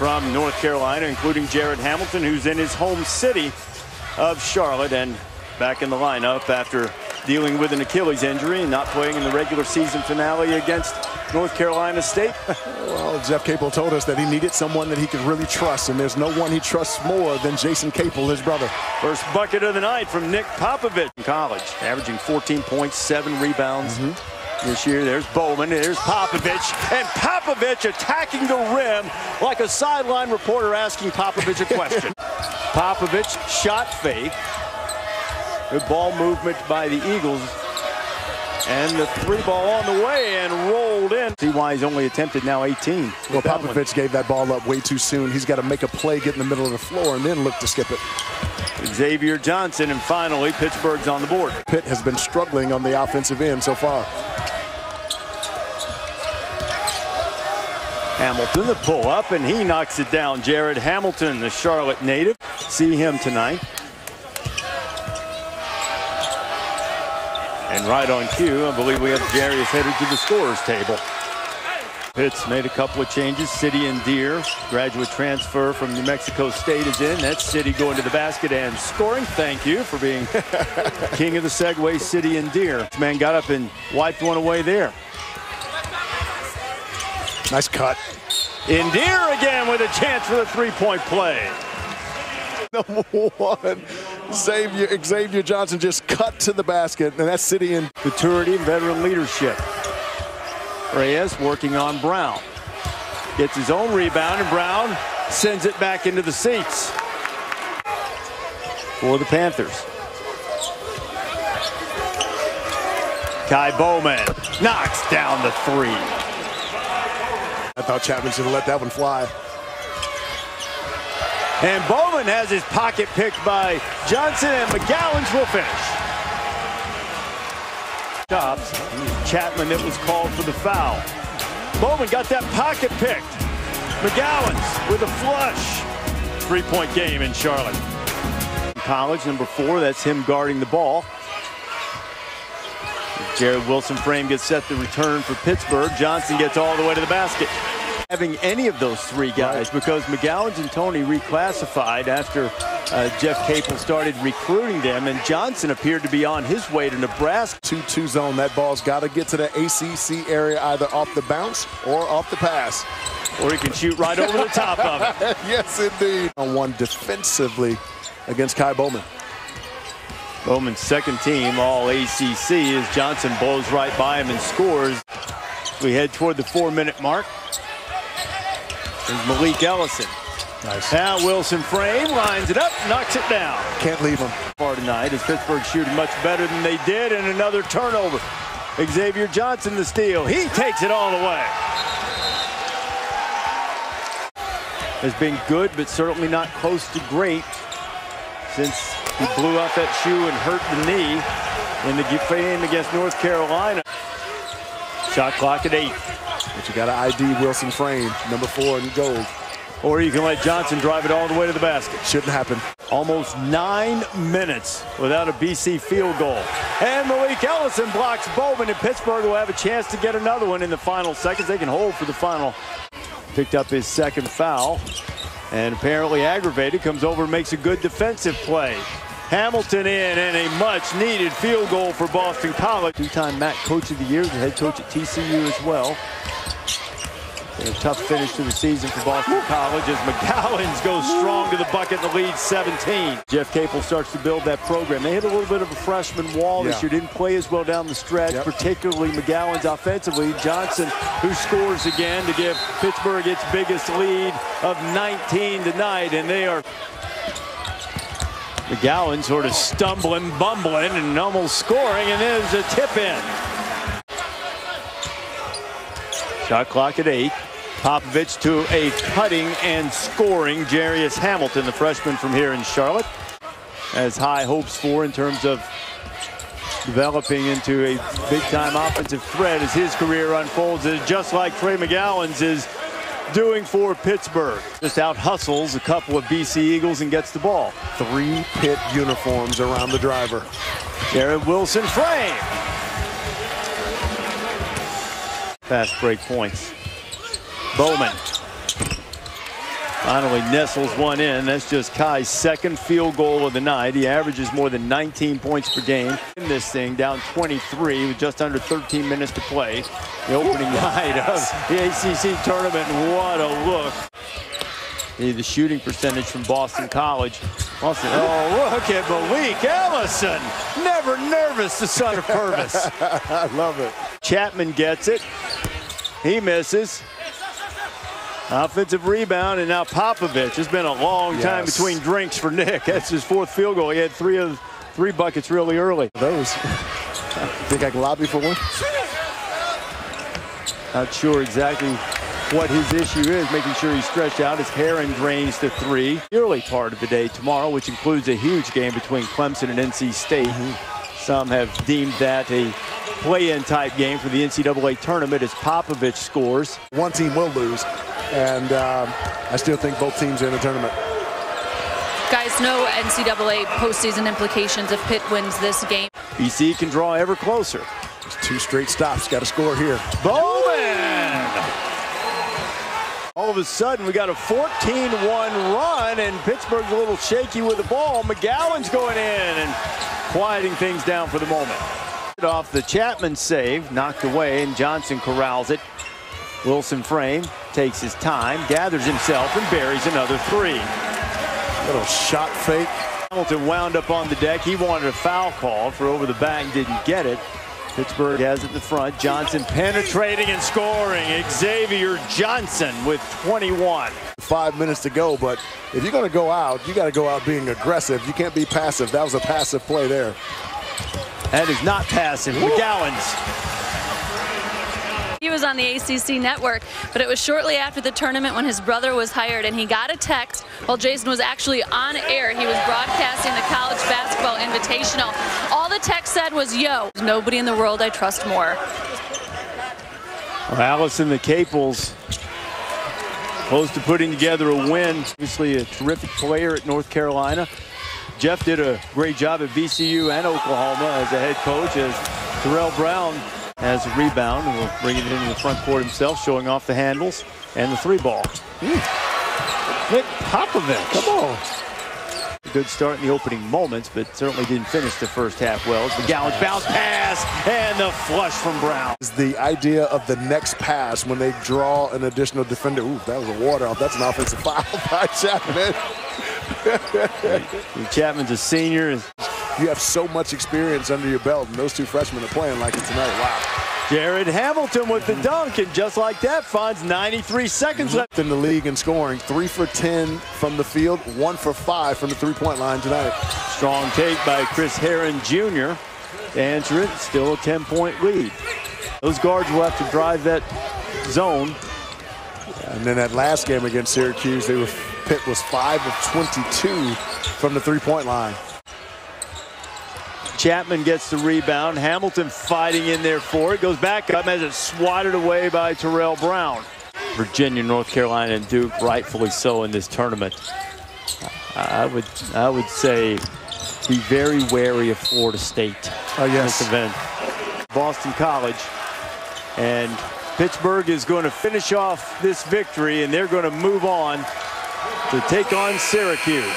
from North Carolina, including Jared Hamilton, who's in his home city of Charlotte and back in the lineup after dealing with an Achilles injury and not playing in the regular season finale against North Carolina State. Well, Jeff Capel told us that he needed someone that he could really trust, and there's no one he trusts more than Jason Capel, his brother. First bucket of the night from Nick Popovich in college, averaging 14 points, 7 rebounds this year. There's Bowman, there's Popovich, and Popovich attacking the rim like a sideline reporter asking Popovich a question. Popovich shot fake. Good ball movement by the Eagles. And the 3-ball on the way and rolled in. See why he's only attempted now 18. Well, Popovich gave that ball up way too soon. He's got to make a play, get in the middle of the floor, and then look to skip it. Xavier Johnson, and finally, Pittsburgh's on the board. Pitt has been struggling on the offensive end so far. Hamilton, the pull-up, and he knocks it down. Jared Hamilton, the Charlotte native. See him tonight. And right on cue, I believe we have Jarius headed to the scorer's table. Pitt's made a couple of changes. City and Deer, graduate transfer from New Mexico State, is in. That's City going to the basket and scoring. Thank you for being king of the segue, City and Deer. This man got up and wiped one away there. Nice cut. In Deer again with a chance for the three-point play. Number one, Xavier Johnson just cut to the basket, and that's City in. Maturity and veteran leadership. Reyes working on Brown. Gets his own rebound, and Brown sends it back into the seats for the Panthers. Kai Bowman knocks down the three. I thought Chapman should have let that one fly. And Bowman has his pocket picked by Johnson, and McGowan's will finish. Stops. Chapman that was called for the foul. Bowman got that pocket picked. McGowan's with a flush. Three-point game in Charlotte. College, number 4, that's him guarding the ball. Jared Wilson frame gets set to return for Pittsburgh. Johnson gets all the way to the basket. Having any of those 3 guys, because McGowan's and Tony reclassified after Jeff Capel started recruiting them, and Johnson appeared to be on his way to Nebraska. 2-2 zone. That ball's got to get to the ACC area, either off the bounce or off the pass. Or he can shoot right over the top of it. Yes, indeed. On one defensively against Kai Bowman. Bowman's second team all ACC as Johnson blows right by him and scores. We head toward the 4-minute mark. There's Malik Ellison. Nice. Now Wilson frame, lines it up, knocks it down. Can't leave him. Far tonight as Pittsburgh shooting much better than they did, and another turnover. Xavier Johnson the steal. He takes it all the way. Has been good, but certainly not close to great since he blew out that shoe and hurt the knee in the game against North Carolina. Shot clock at 8. But you got to ID Wilson frame, number 4 in gold. Or you can let Johnson drive it all the way to the basket. Shouldn't happen. Almost 9 minutes without a BC field goal. And Malik Ellison blocks Bowman, and Pittsburgh will have a chance to get another one in the final seconds. They can hold for the final. Picked up his second foul, and apparently aggravated. Comes over and makes a good defensive play. Hamilton in, and a much-needed field goal for Boston College. 2-time MAC Coach of the Year, the head coach at TCU as well. And a tough finish to the season for Boston College as McGowan's goes strong to the bucket, and the lead 17. Jeff Capel starts to build that program. They hit a little bit of a freshman wall this year. Didn't play as well down the stretch, particularly McGowan's offensively. Johnson, who scores again to give Pittsburgh its biggest lead of 19 tonight, and they are... McGowan sort of stumbling, bumbling, and almost scoring, and there's a tip in. Shot clock at 8. Popovich to a cutting and scoring Jarius Hamilton, the freshman from here in Charlotte. Has high hopes for in terms of developing into a big-time offensive threat as his career unfolds, just like Trey McGowan's is doing for Pittsburgh. Just out-hustles a couple of BC Eagles and gets the ball. 3 Pitt uniforms around the driver. Jared Wilson frame. Fast break points. Bowman. Finally nestles one in. That's just Kai's second field goal of the night. He averages more than 19 points per game in this thing, down 23 with just under 13 minutes to play. The opening night of the ACC tournament, and what a look. The shooting percentage from Boston College. Oh, look at Malik Ellison. Never nervous, the son of Purvis. I love it. Chapman gets it. He misses. Offensive rebound, and now Popovich. It's been a long time between drinks for Nick. That's his fourth field goal. He had three buckets really early. Those. Think I can lobby for one? Not sure exactly what his issue is, making sure he's stretched out. His Heron drains the three. Early part of the day tomorrow, which includes a huge game between Clemson and NC State. Some have deemed that a play-in type game for the NCAA tournament as Popovich scores. One team will lose, and I still think both teams are in the tournament. Guys, no NCAA postseason implications if Pitt wins this game. BC can draw ever closer. It's 2 straight stops. Got to score here. Bowman! All of a sudden, we got a 14-1 run, and Pittsburgh's a little shaky with the ball. McGowan's going in and quieting things down for the moment. Off the Chapman save, knocked away, and Johnson corrals it. Wilson frame, takes his time, gathers himself, and buries another three. Little shot fake. Hamilton wound up on the deck. He wanted a foul call for over the back, didn't get it. Pittsburgh has it in the front. Johnson penetrating and scoring. Xavier Johnson with 21. 5 minutes to go, but if you're going to go out, you got to go out being aggressive. You can't be passive. That was a passive play there. That is not passive. McGowan's. He was on the ACC network, but it was shortly after the tournament when his brother was hired, and he got a text while Jason was actually on air. He was broadcasting the college basketball invitational. All the text said was, "Yo, nobody in the world I trust more." Well, Allison the Capels close to putting together a win. Obviously a terrific player at North Carolina. Jeff did a great job at VCU and Oklahoma as a head coach, as Terrell Brown has a rebound and will bring it into the front court himself, showing off the handles and the three ball. Nick Popovich. Come on. A good start in the opening moments, but certainly didn't finish the first half well. It's McGowan's bounce pass and the flush from Brown. Is the idea of the next pass when they draw an additional defender. Ooh, that was a water off. That's an offensive foul by Chapman. Chapman's a senior. You have so much experience under your belt, and those two freshmen are playing like it tonight. Wow. Jared Hamilton with the dunk, and just like that, finds 93 seconds left in the league in scoring. 3 for 10 from the field, 1 for 5 from the three-point line tonight. Strong take by Chris Herron Jr. to answer it. Still a 10-point lead. Those guards will have to drive that zone. And then that last game against Syracuse, Pitt was 5 of 22 from the three-point line. Chapman gets the rebound. Hamilton fighting in there for it. Goes back up as it's swatted away by Terrell Brown. Virginia, North Carolina, and Duke, rightfully so in this tournament. I would say be very wary of Florida State. Oh, yes. This event. Boston College. And Pittsburgh is going to finish off this victory, and they're going to move on to take on Syracuse.